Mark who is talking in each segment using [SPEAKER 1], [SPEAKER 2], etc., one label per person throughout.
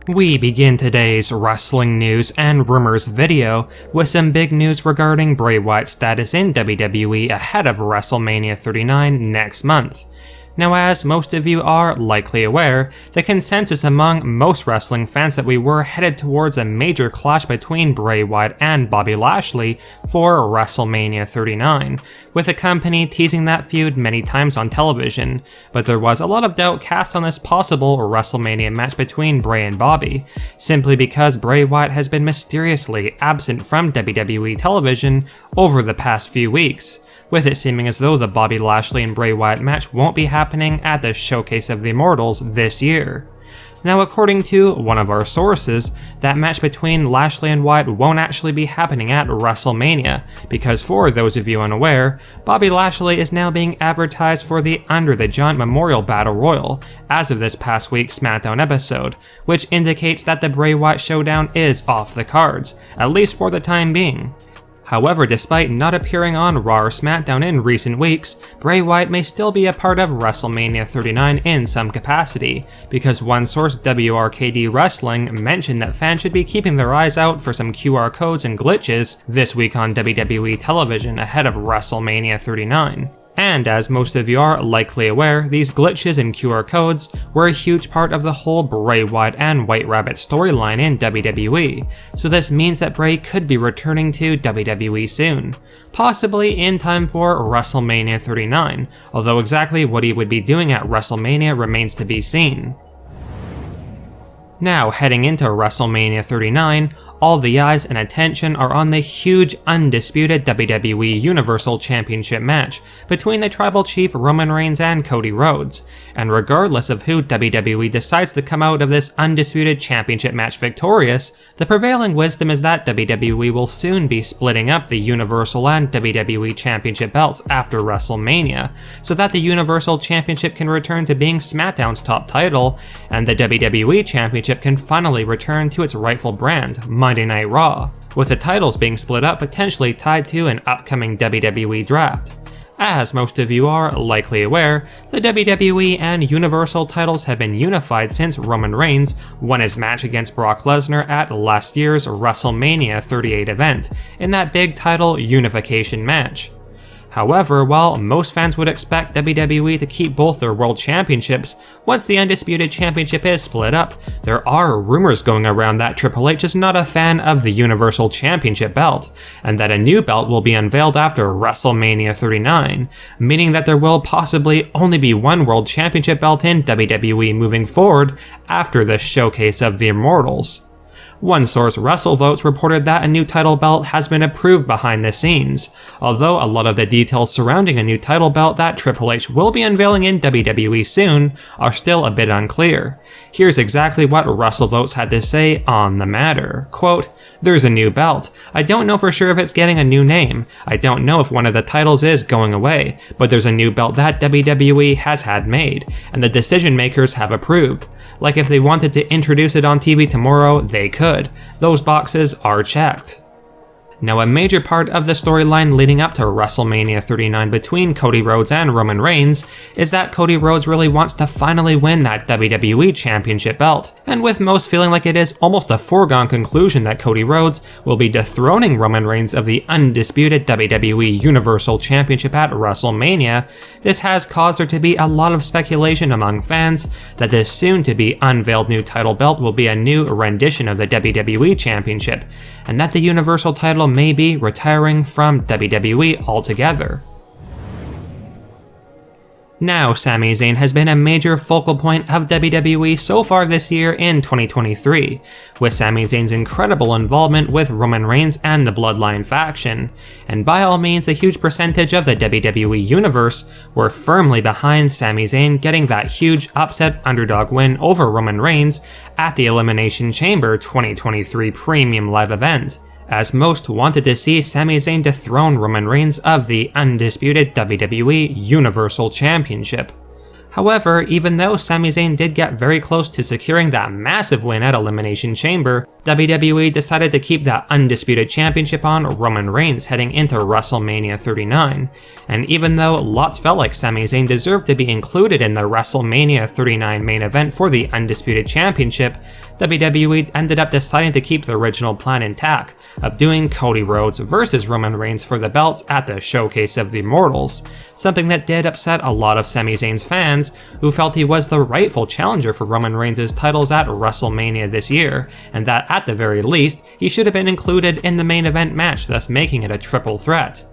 [SPEAKER 1] We begin today's wrestling news and rumors video with some big news regarding Bray Wyatt's status in WWE ahead of WrestleMania 39 next month. Now, as most of you are likely aware, the consensus among most wrestling fans that we were headed towards a major clash between Bray Wyatt and Bobby Lashley for WrestleMania 39, with the company teasing that feud many times on television, but there was a lot of doubt cast on this possible WrestleMania match between Bray and Bobby, simply because Bray Wyatt has been mysteriously absent from WWE television over the past few weeks, with it seeming as though the Bobby Lashley and Bray Wyatt match won't be happening at the Showcase of the Immortals this year. Now, according to one of our sources, that match between Lashley and Wyatt won't actually be happening at WrestleMania, because for those of you unaware, Bobby Lashley is now being advertised for the Under the Giant Memorial Battle Royal as of this past week's SmackDown episode, which indicates that the Bray Wyatt showdown is off the cards, at least for the time being. However, despite not appearing on Raw or SmackDown in recent weeks, Bray Wyatt may still be a part of WrestleMania 39 in some capacity, because one source, WRKD Wrestling, mentioned that fans should be keeping their eyes out for some QR codes and glitches this week on WWE television ahead of WrestleMania 39. And as most of you are likely aware, these glitches and QR codes were a huge part of the whole Bray Wyatt and White Rabbit storyline in WWE, so this means that Bray could be returning to WWE soon, possibly in time for WrestleMania 39, although exactly what he would be doing at WrestleMania remains to be seen. Now, heading into WrestleMania 39, all the eyes and attention are on the huge undisputed WWE Universal Championship match between the Tribal Chief Roman Reigns and Cody Rhodes, and regardless of who WWE decides to come out of this undisputed championship match victorious, the prevailing wisdom is that WWE will soon be splitting up the Universal and WWE Championship belts after WrestleMania, so that the Universal Championship can return to being SmackDown's top title, and the WWE Championship can finally return to its rightful brand, Monday Night Raw, with the titles being split up potentially tied to an upcoming WWE draft. As most of you are likely aware, the WWE and Universal titles have been unified since Roman Reigns won his match against Brock Lesnar at last year's WrestleMania 38 event, in that big title unification match. However, while most fans would expect WWE to keep both their world championships once the Undisputed Championship is split up, there are rumors going around that Triple H is not a fan of the Universal Championship belt, and that a new belt will be unveiled after WrestleMania 39, meaning that there will possibly only be one World Championship belt in WWE moving forward after the Showcase of the Immortals. One source, WrestleVotes, reported that a new title belt has been approved behind the scenes, although a lot of the details surrounding a new title belt that Triple H will be unveiling in WWE soon are still a bit unclear. Here's exactly what WrestleVotes had to say on the matter. Quote, "There's a new belt. I don't know for sure if it's getting a new name. I don't know if one of the titles is going away, but there's a new belt that WWE has had made, and the decision makers have approved. Like if they wanted to introduce it on TV tomorrow, they could. Those boxes are checked." Now, a major part of the storyline leading up to WrestleMania 39 between Cody Rhodes and Roman Reigns is that Cody Rhodes really wants to finally win that WWE Championship belt, and with most feeling like it is almost a foregone conclusion that Cody Rhodes will be dethroning Roman Reigns of the undisputed WWE Universal Championship at WrestleMania, this has caused there to be a lot of speculation among fans that this soon-to-be unveiled new title belt will be a new rendition of the WWE Championship, and that the Universal title may be retiring from WWE altogether. Now, Sami Zayn has been a major focal point of WWE so far this year in 2023, with Sami Zayn's incredible involvement with Roman Reigns and the Bloodline faction, and by all means a huge percentage of the WWE Universe were firmly behind Sami Zayn getting that huge upset underdog win over Roman Reigns at the Elimination Chamber 2023 Premium Live event, as most wanted to see Sami Zayn dethrone Roman Reigns of the undisputed WWE Universal Championship. However, even though Sami Zayn did get very close to securing that massive win at Elimination Chamber, WWE decided to keep that Undisputed Championship on Roman Reigns heading into WrestleMania 39, and even though lots felt like Sami Zayn deserved to be included in the WrestleMania 39 main event for the Undisputed Championship, WWE ended up deciding to keep the original plan intact of doing Cody Rhodes versus Roman Reigns for the belts at the Showcase of the Immortals, something that did upset a lot of Sami Zayn's fans who felt he was the rightful challenger for Roman Reigns' titles at WrestleMania this year, and that at the very least, he should have been included in the main event match, thus making it a triple threat.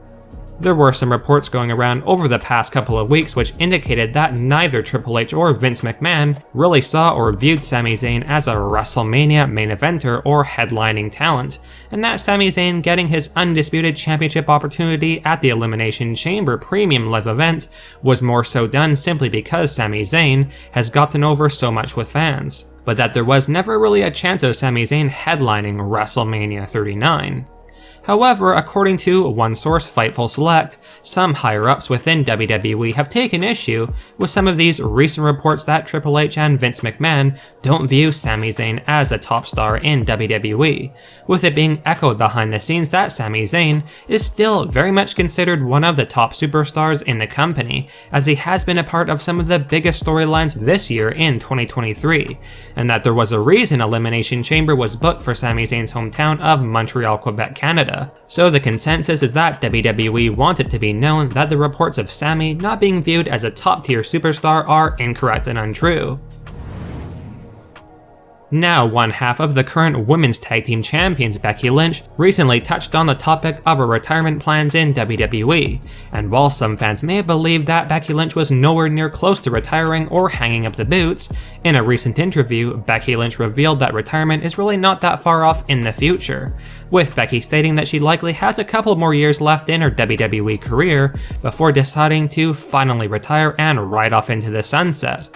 [SPEAKER 1] There were some reports going around over the past couple of weeks which indicated that neither Triple H or Vince McMahon really saw or viewed Sami Zayn as a WrestleMania main eventer or headlining talent, and that Sami Zayn getting his Undisputed Championship opportunity at the Elimination Chamber Premium Live event was more so done simply because Sami Zayn has gotten over so much with fans, but that there was never really a chance of Sami Zayn headlining WrestleMania 39. However, according to one source, Fightful Select, some higher-ups within WWE have taken issue with some of these recent reports that Triple H and Vince McMahon don't view Sami Zayn as a top star in WWE, with it being echoed behind the scenes that Sami Zayn is still very much considered one of the top superstars in the company, as he has been a part of some of the biggest storylines this year in 2023, and that there was a reason Elimination Chamber was booked for Sami Zayn's hometown of Montreal, Quebec, Canada. So the consensus is that WWE want it to be known that the reports of Sami not being viewed as a top-tier superstar are incorrect and untrue. Now, one half of the current Women's Tag Team Champions, Becky Lynch, recently touched on the topic of her retirement plans in WWE, and while some fans may have believed that Becky Lynch was nowhere near close to retiring or hanging up the boots, in a recent interview, Becky Lynch revealed that retirement is really not that far off in the future, with Becky stating that she likely has a couple more years left in her WWE career before deciding to finally retire and ride off into the sunset.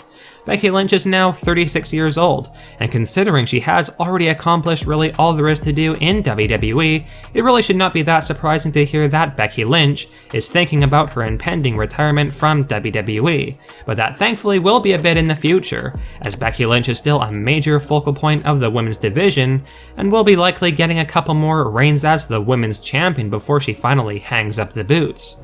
[SPEAKER 1] Becky Lynch is now 36 years old, and considering she has already accomplished really all there is to do in WWE, it really should not be that surprising to hear that Becky Lynch is thinking about her impending retirement from WWE, but that thankfully will be a bit in the future, as Becky Lynch is still a major focal point of the women's division, and will be likely getting a couple more reigns as the women's champion before she finally hangs up the boots.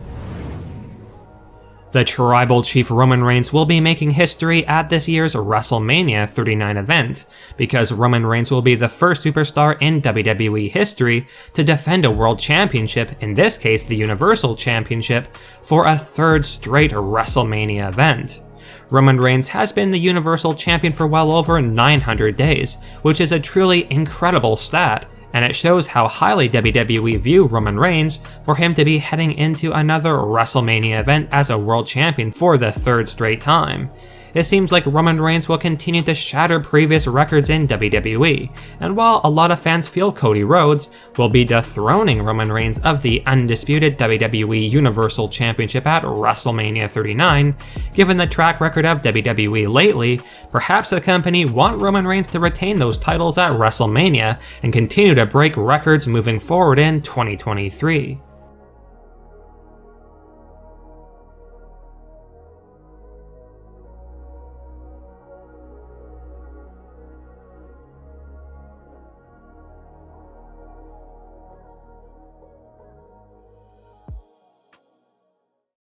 [SPEAKER 1] The Tribal Chief Roman Reigns will be making history at this year's WrestleMania 39 event, because Roman Reigns will be the first superstar in WWE history to defend a World Championship, in this case the Universal Championship, for a third straight WrestleMania event. Roman Reigns has been the Universal Champion for well over 900 days, which is a truly incredible stat, and it shows how highly WWE view Roman Reigns for him to be heading into another WrestleMania event as a world champion for the third straight time. It seems like Roman Reigns will continue to shatter previous records in WWE, and while a lot of fans feel Cody Rhodes will be dethroning Roman Reigns of the Undisputed WWE Universal Championship at WrestleMania 39, given the track record of WWE lately, perhaps the company want Roman Reigns to retain those titles at WrestleMania and continue to break records moving forward in 2023.